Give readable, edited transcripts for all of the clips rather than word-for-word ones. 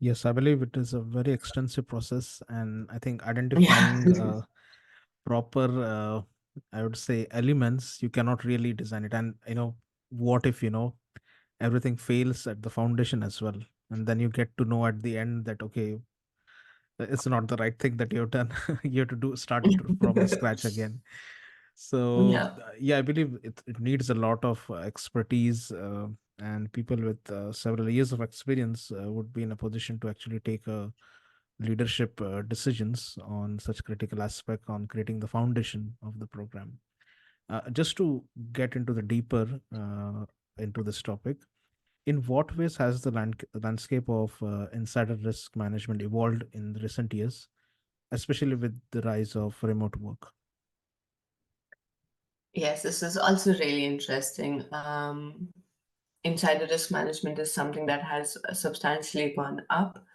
Yes, I believe it is a very extensive process, and I think Yeah. identifying proper, I would say, elements, you cannot really design it. And what if everything fails at the foundation as well, and then you get to know at the end that okay, it's not the right thing that you've done. You have to start it from the scratch again. So Yeah. yeah, I believe it needs a lot of expertise, and people with several years of experience would be in a position to actually take leadership decisions on such critical aspect on creating the foundation of the program. Just to get into the deeper into this topic, in what ways has the landscape of insider risk management evolved in the recent years, especially with the rise of remote work? Yes, this is also really interesting. Insider risk management is something that has substantially gone up.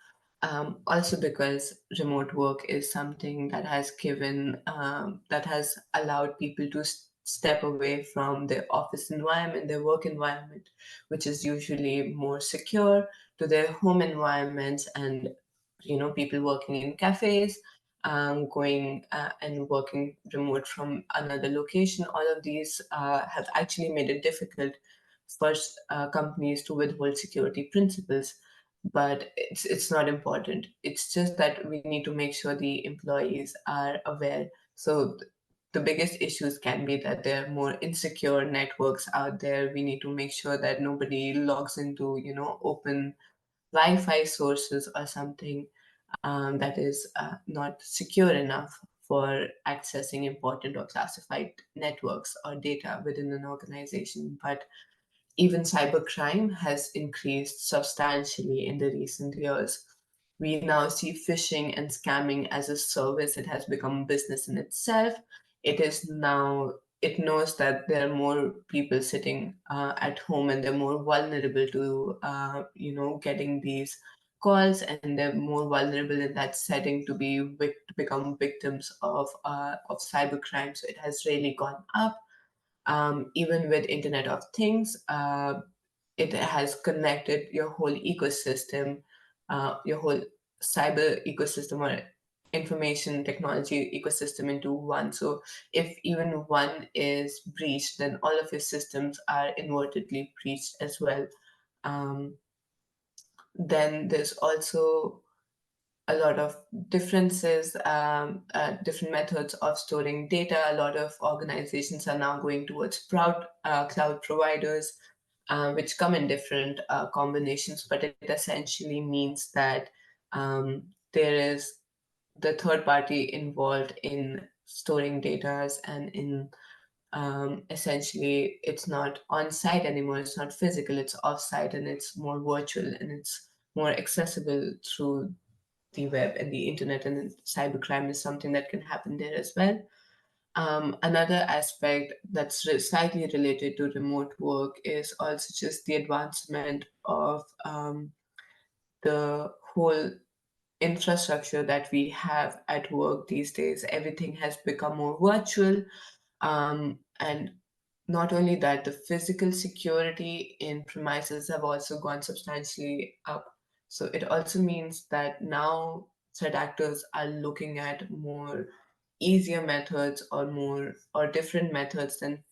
Also because remote work is something that has that has allowed people to step away from their office environment, their work environment, which is usually more secure, to their home environments, and people working in cafes, going and working remote from another location. All of these have actually made it difficult for companies to withhold security principles, but it's not important. It's just that we need to make sure the employees are aware. So the biggest issues can be that there are more insecure networks out there. We need to make sure that nobody logs into open Wi-Fi sources or something that is not secure enough for accessing important or classified networks or data within an organization. But even cybercrime has increased substantially in the recent years. We now see phishing and scamming as a service. It has become a business in itself. It is now, it knows that there are more people sitting at home and they're more vulnerable to, getting these calls, and they're more vulnerable in that setting to to become victims of cybercrime. So it has really gone up. Even with Internet of Things, it has connected your whole ecosystem, your whole cyber ecosystem or information technology ecosystem into one. So if even one is breached, then all of your systems are inadvertently breached as well. Um, then there's also a lot of differences, different methods of storing data. A lot of organizations are now going towards cloud providers, which come in different combinations, but it essentially means that there is the third party involved in storing data, and in essentially it's not on site anymore, it's not physical, it's off site, and it's more virtual, and it's more accessible through the web and the internet, and cybercrime is something that can happen there as well. Another aspect that's slightly related to remote work is also just the advancement of the whole infrastructure that we have at work these days. Everything has become more virtual, and not only that, the physical security in premises have also gone substantially up. So it also means that now threat actors are looking at more easier methods, or different methods than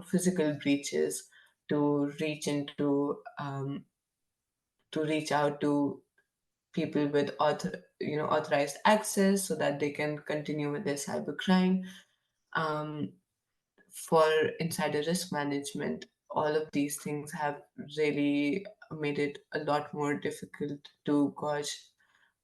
physical breaches, to reach out to people with authorized access so that they can continue with their cybercrime. Um, for insider risk management, all of these things have really made it a lot more difficult to gauge.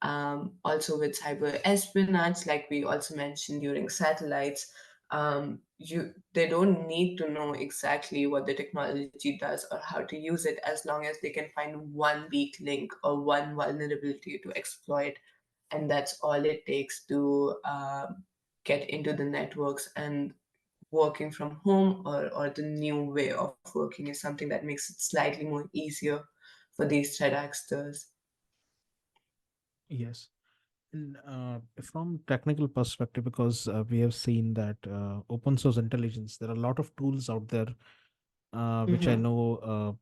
Also with cyber espionage, like we also mentioned during satellites, they don't need to know exactly what the technology does or how to use it, as long as they can find one weak link or one vulnerability to exploit, and that's all it takes to get into the networks. And working from home, or the new way of working, is something that makes it slightly more easier for these threat actors. Yes. And from technical perspective, because we have seen that open source intelligence, there are a lot of tools out there which I Mm-hmm. know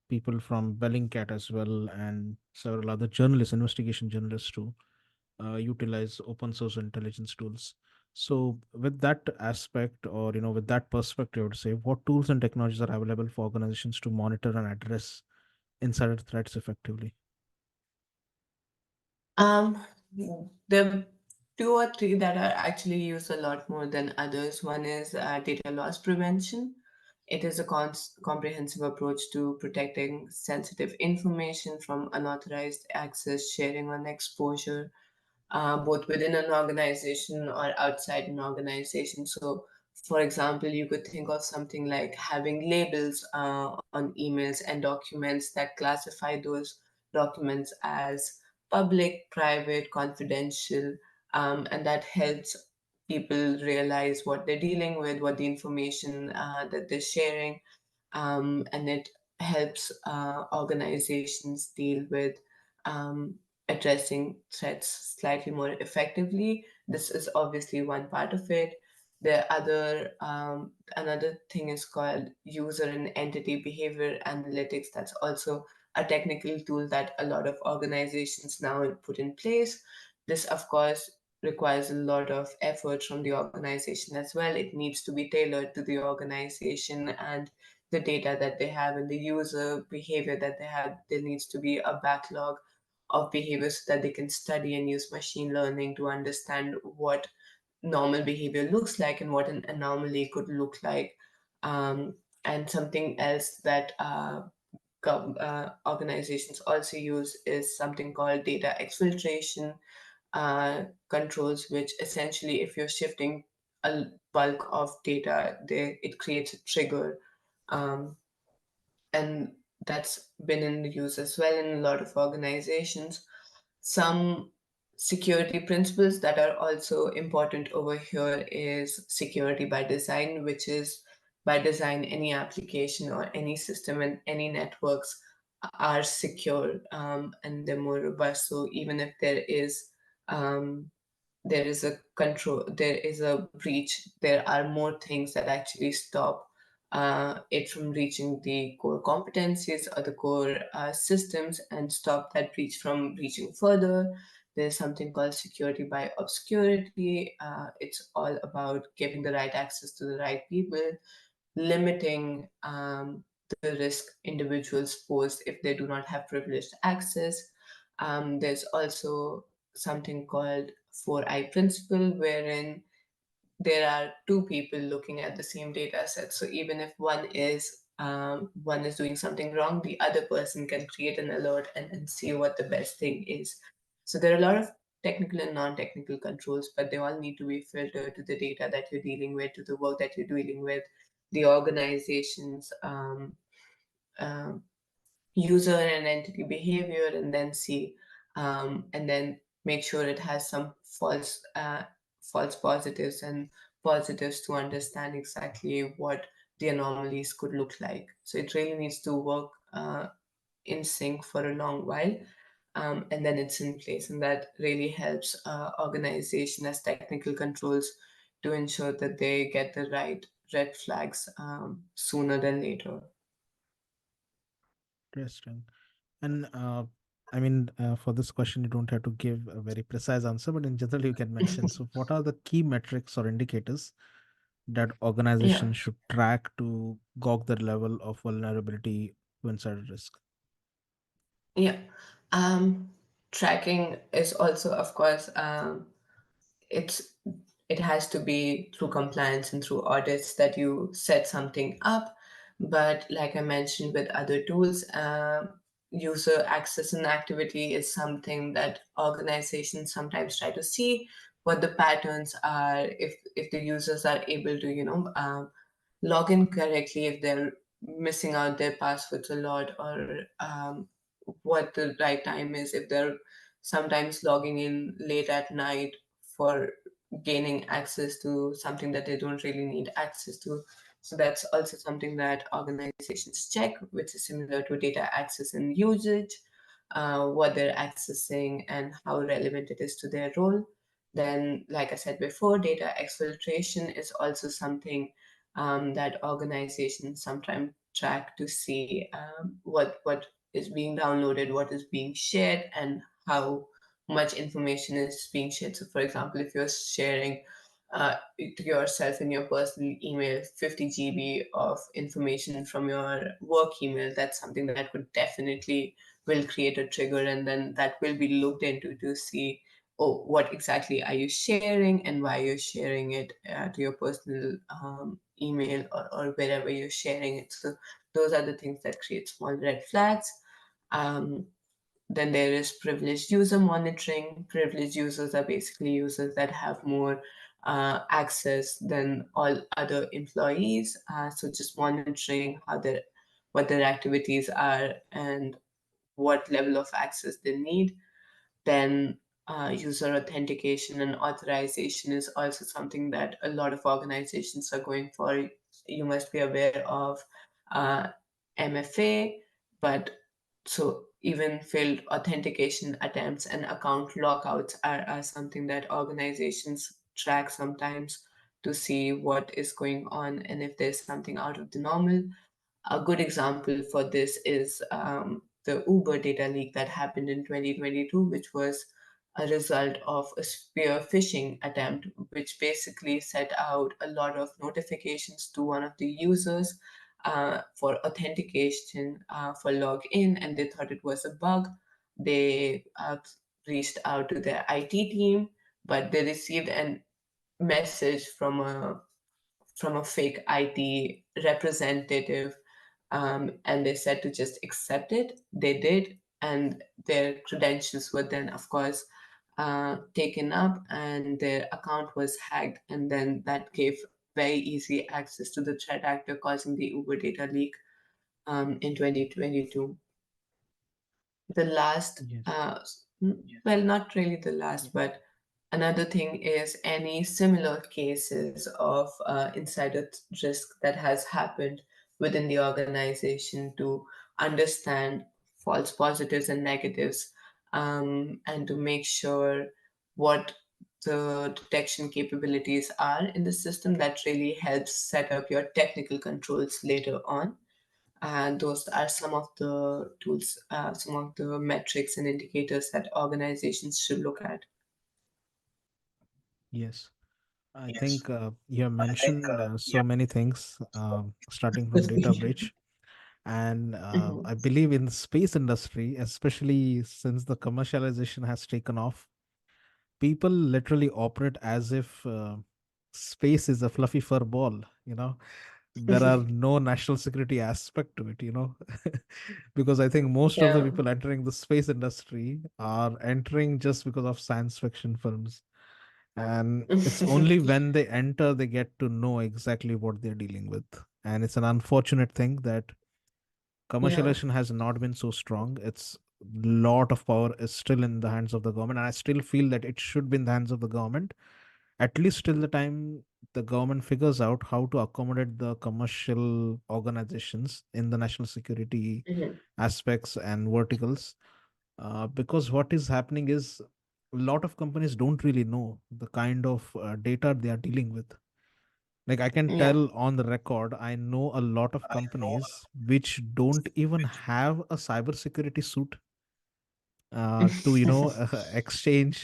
people from Bellingcat as well, and several other journalists, investigation journalists too, utilize open source intelligence tools. So, with that aspect, or with that perspective, I would say, what tools and technologies are available for organizations to monitor and address insider threats effectively? Um, the two or three that are actually used a lot more than others. One is data loss prevention. It is a comprehensive approach to protecting sensitive information from unauthorized access, sharing, or exposure, both within an organization or outside an organization. So, for example, you could think of something like having labels on emails and documents that classify those documents as public, private, confidential, and that helps people realize what they're dealing with, what the information that they're sharing, and it helps organizations deal with um, addressing threats slightly more effectively. This is obviously one part of it. The other, another thing is called user and entity behavior analytics. That's also a technical tool that a lot of organizations now put in place. This, of course, requires a lot of effort from the organization as well. It needs to be tailored to the organization and the data that they have and the user behavior that they have. There needs to be a backlog of behaviors so that they can study and use machine learning to understand what normal behavior looks like and what an anomaly could look like. Um, and something else that organizations also use is something called data exfiltration controls, which essentially, if you're shifting a bulk of data, it creates a trigger, um, and that's been in use as well in a lot of organizations. Some security principles that are also important over here is security by design, which is by design any application or any system and any networks are secure, and they're more robust. So even if um, there is a breach, there are more things that actually stop it from reaching the core competencies or the core systems and stop that breach from reaching further. There's something called security by obscurity. It's all about giving the right access to the right people, limiting the risk individuals pose if they do not have privileged access. There's also something called 4I principle, wherein there are two people looking at the same data set. So even if one is doing something wrong, the other person can create an alert and then see what the best thing is. So there are a lot of technical and non-technical controls, but they all need to be filtered to the data that you're dealing with, to the work that you're dealing with, the organization's um, user and entity behavior, and then see and then make sure it has some false positives and positives to understand exactly what the anomalies could look like. So it really needs to work in sync for a long while, and then it's in place, and that really helps organization as technical controls to ensure that they get the right red flags sooner than later. Interesting. And I mean, for this question, you don't have to give a very precise answer, but in general, you can mention. So, what are the key metrics or indicators that Yeah. organizations should track to gauge their level of vulnerability to insider risk? Yeah. Um, Tracking is also, of course, it's it has to be through compliance and through audits that you set something up. But like I mentioned with other tools, user access and activity is something that organizations sometimes try to see what the patterns are, if the users are able to log in correctly, if they're missing out their passwords a lot, or what the right time is, if they're sometimes logging in late at night for gaining access to something that they don't really need access to. So that's also something that organizations check, which is similar to data access and usage, what they're accessing and how relevant it is to their role. Then, like I said before, data exfiltration is also something that organizations sometimes track to see what is being downloaded, what is being shared, and how much information is being shared. So, for example, if you're sharing to yourself in your personal email 50 GB of information from your work email, that's something that could definitely will create a trigger, and then that will be looked into to see, oh, what exactly are you sharing and why you're sharing it to your personal email, or wherever you're sharing it. So those are the things that create small red flags. Um, then there is privileged user monitoring. Privileged users are basically users that have more access than all other employees. So just monitoring what their activities are and what level of access they need. Then user authentication and authorization is also something that a lot of organizations are going for. You must be aware of uh, MFA, but so even failed authentication attempts and account lockouts are something that organizations track sometimes to see what is going on and if there's something out of the normal. A good example for this is the Uber data leak that happened in 2022, which was a result of a spear phishing attempt, which basically set out a lot of notifications to one of the users for authentication for login, and they thought it was a bug. They reached out to their IT team, but they received a message from a fake IT representative, and they said to just accept it. They did, and their credentials were then, of course, taken up, and their account was hacked, and then that gave very easy access to the threat actor, causing the Uber data leak in 2022. The last, Yes. well, not really the last, but another thing is any similar cases of insider risk that has happened within the organization, to understand false positives and negatives, and to make sure what the detection capabilities are in the system. That really helps set up your technical controls later on. And those are some of the tools, some of the metrics and indicators that organizations should look at. Yes. I think you have mentioned so many things, starting from data breach. And Mhm. I believe in the space industry, especially since the commercialization has taken off, people literally operate as if space is a fluffy fur ball. There are no national security aspect to it. Because I think most of the Yeah. people entering the space industry are entering just because of science fiction films, and it's only when they enter they get to know exactly what they're dealing with. And it's an unfortunate thing that Yeah. commercialization has not been so strong. It's lot of power is still in the hands of the government, and I still feel that it should be in the hands of the government, at least till the time the government figures out how to accommodate the commercial organizations in the national security Mhm. aspects and verticals. Because what is happening is a lot of companies don't really know the kind of data they are dealing with. Like, I can Yeah. tell on the record, I know a lot of companies which don't even have a cybersecurity suit to exchange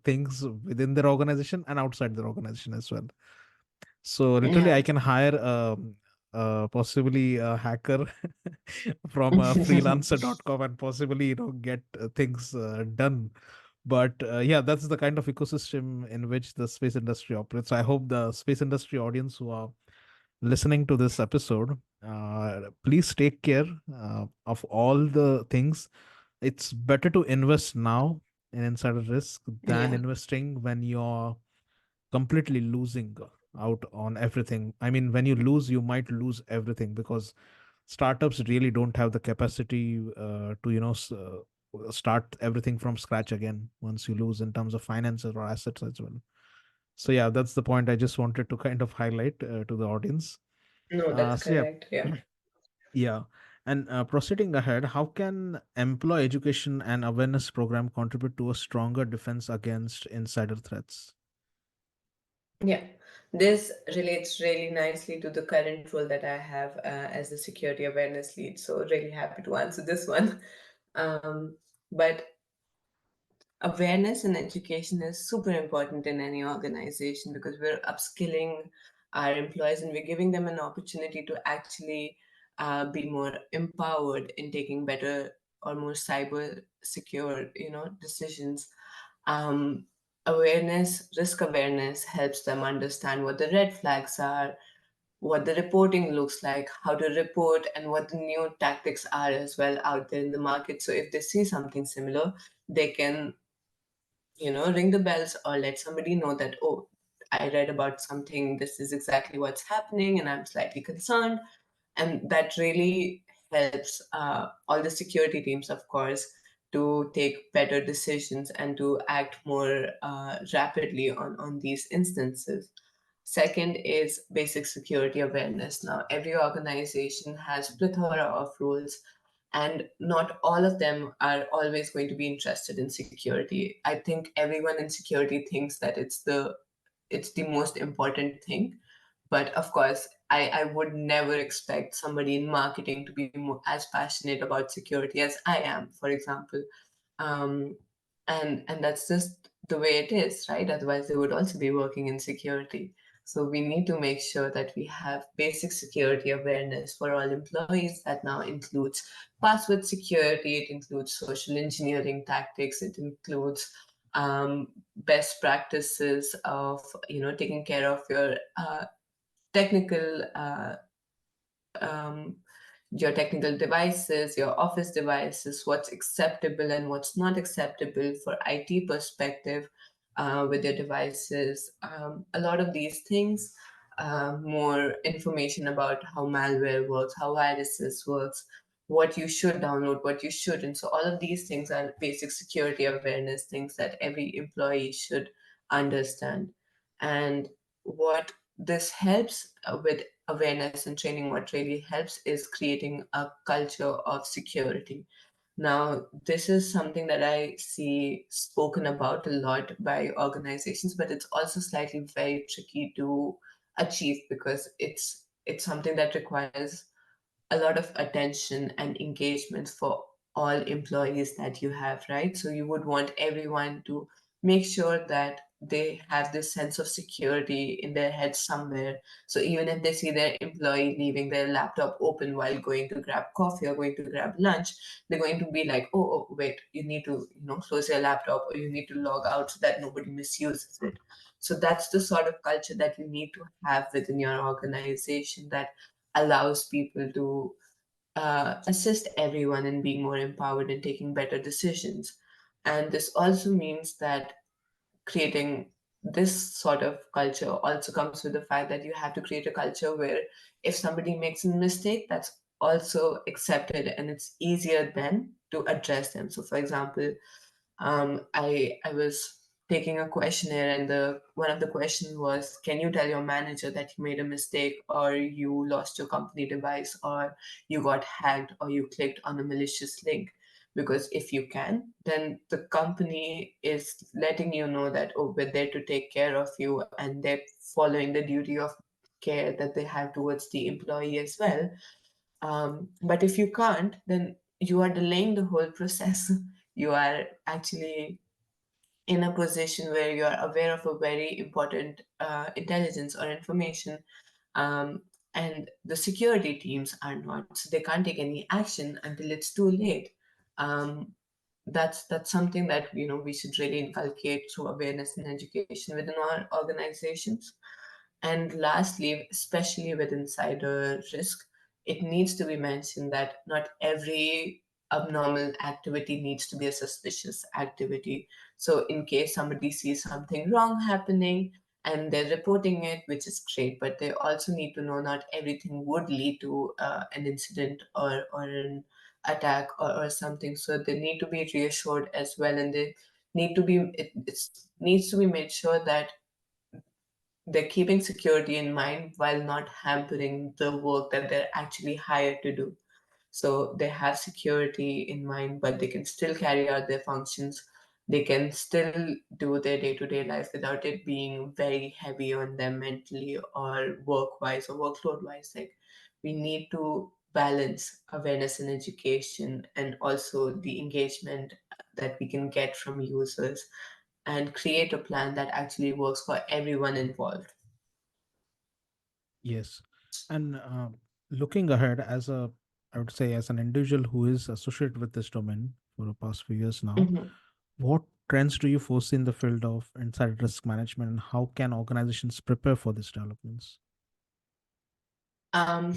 things within their organization and outside their organization as well. So literally, Yeah. I can hire possibly a hacker from freelancer.com and possibly get things done. But yeah, that's the kind of ecosystem in which the space industry operates. I hope the space industry audience who are listening to this episode, please take care of all the things. It's better to invest now in insider risk than Yeah. investing when you're completely losing out on everything. I mean, when you lose, you might lose everything, because startups really don't have the capacity to start everything from scratch again once you lose in terms of finances or assets as well. So yeah, that's the point I just wanted to kind of highlight to the audience. No, that's So yeah. correct. Yeah. Yeah. And proceeding ahead, how can employee education and awareness program contribute to a stronger defense against insider threats? Yeah, this relates really nicely to the current role that I have as the security awareness lead. So, really happy to answer this one. Um, but awareness and education is super important in any organization because we're upskilling our employees and we're giving them an opportunity to actually be more empowered in taking better or more cyber secure, decisions. um, Awareness, risk awareness helps them understand what the red flags are, what the reporting looks like, how to report, and what the new tactics are as well out there in the market. So if they see something similar, they can, ring the bells or let somebody know that, oh, I read about something, this is exactly what's happening, and I'm slightly concerned. And that really helps all the security teams, of course, to take better decisions and to act more rapidly on these instances. Second is basic security awareness. Now, every organization has plethora of rules, and not all of them are always going to be interested in security. I think everyone in security thinks that it's the most important thing, but of course, I would never expect somebody in marketing to be as passionate about security as I am, for example. um, and that's just the way it is, right? Otherwise they would also be working in security. So we need to make sure that we have basic security awareness for all employees. That now includes password security, it includes social engineering tactics, it includes best practices of taking care of your technical um, your technical devices, your office devices, what's acceptable and what's not acceptable for IT perspective with your devices. A lot of these things, more information about how malware works, how viruses works, what you should download, what you shouldn't. So all of these things are basic security awareness things that every employee should understand. And what this helps with awareness and training, what really helps is creating a culture of security. Now, this is something that I see spoken about a lot by organizations, but it's also slightly very tricky to achieve because it's something that requires a lot of attention and engagement for all employees that you have, right? So you would want everyone to make sure that they have this sense of security in their head somewhere. So even if they see their employee leaving their laptop open while going to grab coffee or going to grab lunch, they're going to be like, oh, wait, you need to, close your laptop or you need to log out so that nobody misuses it. So that's the sort of culture that you need to have within your organization that allows people to assist everyone in being more empowered and taking better decisions. And this also means that creating this sort of culture also comes with the fact that you have to create a culture where if somebody makes a mistake, that's also accepted and it's easier then to address them. So, for example, I was taking a questionnaire, and the one of the questions was, can you tell your manager that you made a mistake or you lost your company device or you got hacked or you clicked on a malicious link? Because if you can, then the company is letting you know that, oh, we're there to take care of you, and they're following the duty of care that they have towards the employee as well. But if you can't, then you are delaying the whole process. You are actually in a position where you are aware of a very important intelligence or information, um, and the security teams are not, so they can't take any action until it's too late. Um, that's something that we should really inculcate through awareness and education within our organizations. And lastly, especially with insider risk, it needs to be mentioned that not every abnormal activity needs to be a suspicious activity. So, in case somebody sees something wrong happening and they're reporting it, which is great, but they also need to know not everything would lead to an incident or an attack or something. So, they need to be reassured as well, and they need to be, it needs to be made sure that they're keeping security in mind while not hampering the work that they're actually hired to do. So they have security in mind, but they can still carry out their functions they can still do their day-to-day life without it being very heavy on them mentally or work-wise or workload-wise. Like, we need to balance awareness and education and also the engagement that we can get from users and create a plan that actually works for everyone involved. Yes. And looking ahead, I would say, as an individual who is associated with this domain for the past few years now, Mhm. what trends do you foresee in the field of inside risk management, and how can organizations prepare for these developments? Um,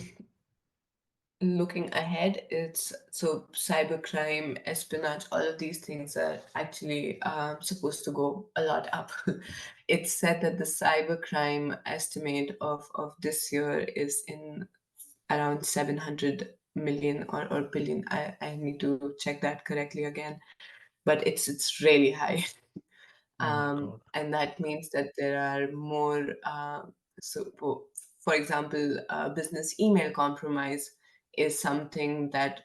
Looking ahead, it's so cybercrime, espionage, all of these things are actually supposed to go a lot up. It's said that the cybercrime estimate of this year is in around 700 million or billion. I need to check that correctly again, but it's really high. Oh my God. And that means that there are more. For example, business email compromise is something that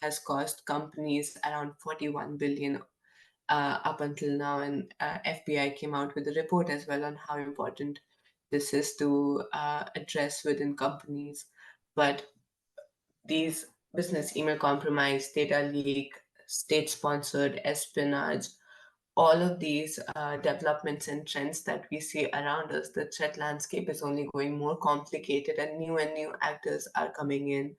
has cost companies around 41 billion up until now, and FBI came out with a report as well on how important this is to address within companies. But these business email compromise, data leak, state sponsored espionage, all of these developments and trends that we see around us, the threat landscape is only going more complicated, and new actors are coming in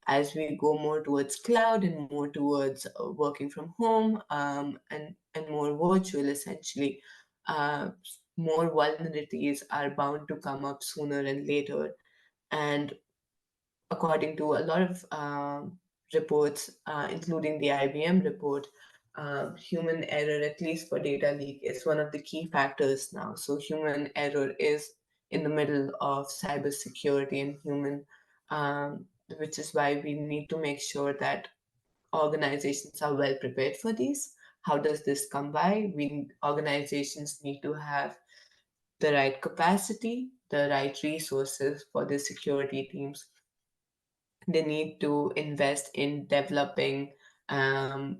as we go more towards cloud and more towards working from home, and more virtual essentially. Uh, More vulnerabilities are bound to come up sooner and later. And according to a lot of reports, including the IBM report, human error, at least for data leak, is one of the key factors now. So human error is in the middle of cybersecurity and which is why we need to make sure that organizations are well prepared for these. How does this come by? Organizations need to have the right capacity, the right resources for the security teams. They need to invest in developing um,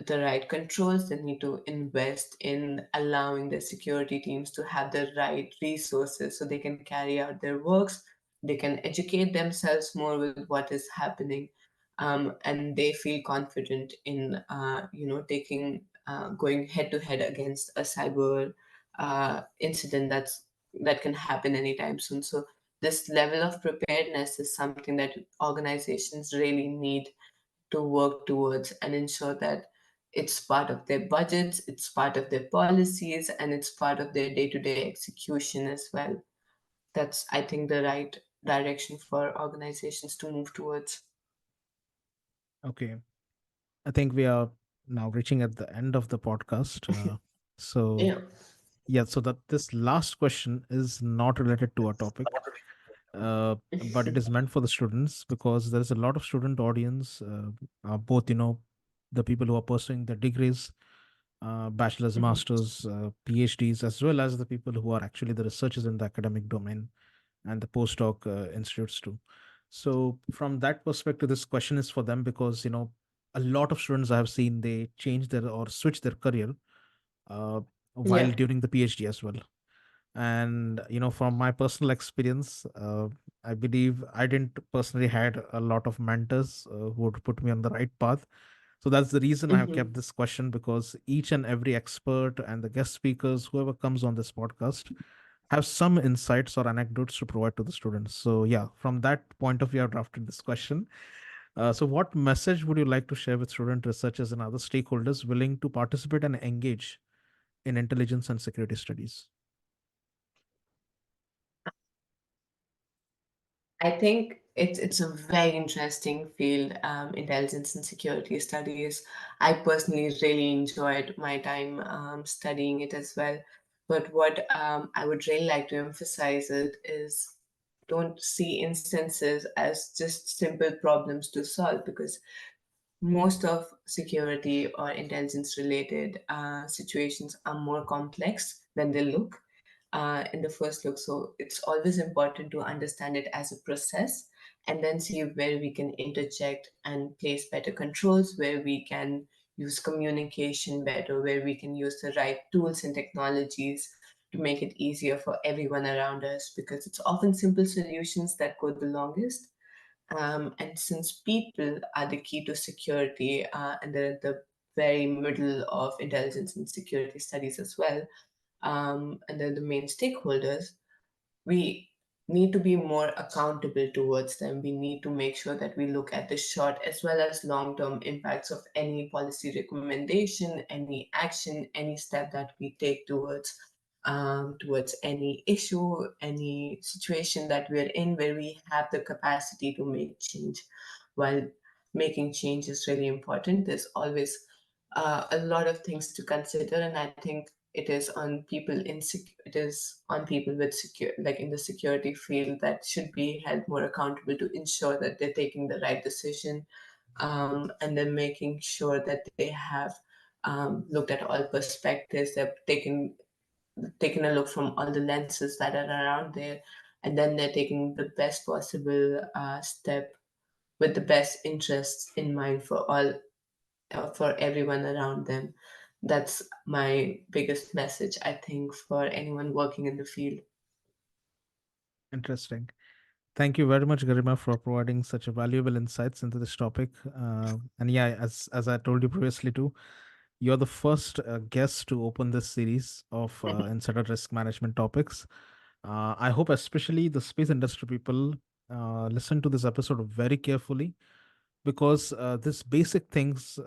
the right controls. They need to invest in allowing the security teams to have the right resources so they can carry out their works. They can educate themselves more with what is happening, and they feel confident in taking going head to head against a cyber incident that can happen anytime soon. So this level of preparedness is something that organizations really need to work towards and ensure that it's part of their budgets, it's part of their policies, and it's part of their day to day execution as well. That's, I think, the right direction for organizations to move towards. Okay. I think we are now reaching at the end of the podcast. So, Yeah. yeah, so that this last question is not related to our topic, but it is meant for the students because there is a lot of student audience, both, the people who are pursuing their degrees, bachelor's, Mhm. master's, PhDs, as well as the people who are actually the researchers in the academic domain and the postdoc institutes too. So from that perspective, this question is for them because a lot of students I have seen, they change their or switch their career uh, while Yeah. during the PhD as well. And from my personal experience, I believe I didn't personally had a lot of mentors who would put me on the right path. So that's the reason I have Hmm. kept this question, because each and every expert and the guest speakers, whoever comes on this podcast, have some insights or anecdotes to provide to the students. So yeah, from that point of view, I've drafted this question. So what message would you like to share with student researchers and other stakeholders willing to participate and engage in intelligence and security studies? I think it's a very interesting field, intelligence and security studies. I personally really enjoyed my time studying it as well. But what I would really like to emphasize it is, don't see instances as just simple problems to solve, because most of security or intelligence related situations are more complex than they look in the first look. So it's always important to understand it as a process and then see where we can interject and place better controls, where we can use communication better, where we can use the right tools and technologies to make it easier for everyone around us, because it's often simple solutions that go the longest. And since people are the key to security, and they're at the very middle of intelligence and security studies as well, and they're the main stakeholders, we need to be more accountable towards them. We need to make sure that we look at the short as well as long term impacts of any policy recommendation, any action, any step that we take towards any issue, any situation that we're in where we have the capacity to make change. While making change is really important, there's always a lot of things to consider, and I think it is on people with secure like in the security field that should be held more accountable to ensure that they're taking the right decision, and then making sure that they have looked at all perspectives. They've taken a look from all the lenses that are around there, and then they're taking the best possible step with the best interests in mind for everyone around them. That's my biggest message, I think, for anyone working in the field. Interesting. Thank you very much, Garima, for providing such a valuable insights into this topic. And yeah, as I told you previously too, you're the first guest to open this series of insider risk management topics. I hope especially the space industry people listen to this episode very carefully, because this basic things,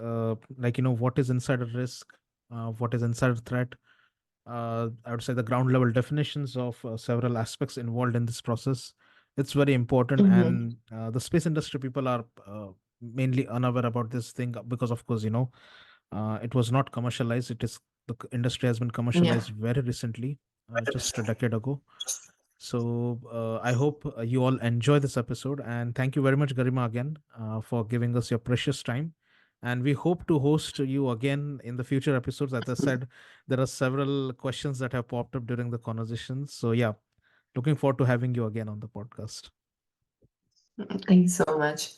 like what is insider risk, what is insider threat, I would say the ground level definitions of several aspects involved in this process. It's very important, Mm-hmm. and the space industry people are mainly unaware about this thing, because, of course, it was not commercialized. Industry has been Yeah. commercialized very recently, just a decade ago. So I hope you all enjoy this episode, and thank you very much, Garima, again for giving us your precious time. And we hope to host you again in the future episodes. As I said, there are several questions that have popped up during the conversation. So yeah, looking forward to having you again on the podcast. Thank you so much.